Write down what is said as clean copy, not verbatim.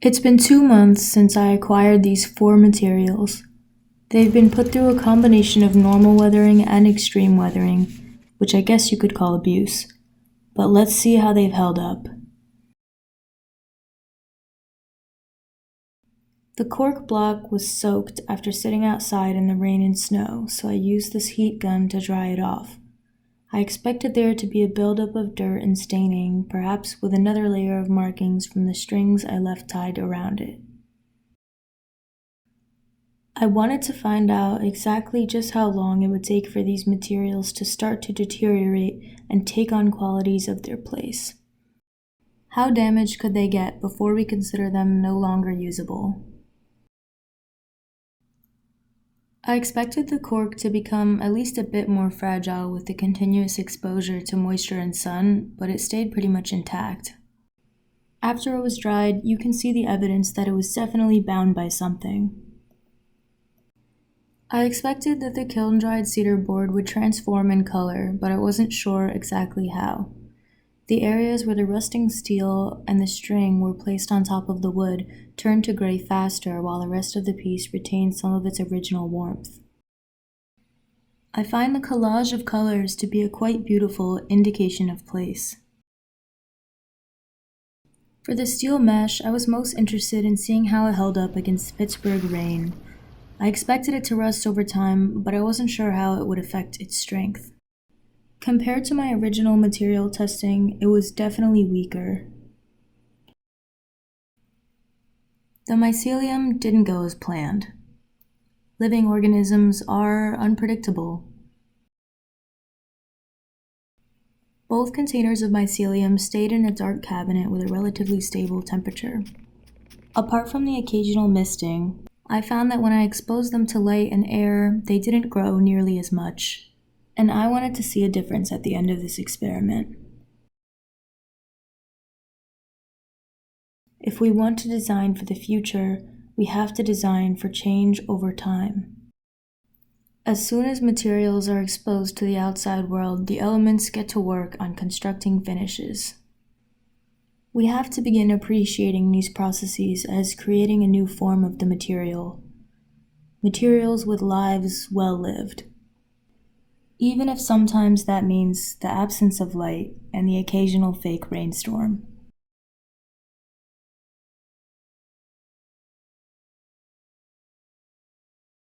It's been 2 months since I acquired these four materials. They've been put through a combination of normal weathering and extreme weathering, which I guess you could call abuse. But let's see how they've held up. The cork block was soaked after sitting outside in the rain and snow, so I used this heat gun to dry it off. I expected there to be a buildup of dirt and staining, perhaps with another layer of markings from the strings I left tied around it. I wanted to find out exactly just how long it would take for these materials to start to deteriorate and take on qualities of their place. How damaged could they get before we consider them no longer usable? I expected the cork to become at least a bit more fragile with the continuous exposure to moisture and sun, but it stayed pretty much intact. After it was dried, you can see the evidence that it was definitely bound by something. I expected that the kiln-dried cedar board would transform in color, but I wasn't sure exactly how. The areas where the rusting steel and the string were placed on top of the wood turned to gray faster, while the rest of the piece retained some of its original warmth. I find the collage of colors to be a quite beautiful indication of place. For the steel mesh, I was most interested in seeing how it held up against Pittsburgh rain. I expected it to rust over time, but I wasn't sure how it would affect its strength. Compared to my original material testing, it was definitely weaker. The mycelium didn't go as planned. Living organisms are unpredictable. Both containers of mycelium stayed in a dark cabinet with a relatively stable temperature. Apart from the occasional misting, I found that when I exposed them to light and air, they didn't grow nearly as much, and I wanted to see a difference at the end of this experiment. If we want to design for the future, we have to design for change over time. As soon as materials are exposed to the outside world, the elements get to work on constructing finishes. We have to begin appreciating these processes as creating a new form of the material. Materials with lives well lived. Even if sometimes that means the absence of light and the occasional fake rainstorm.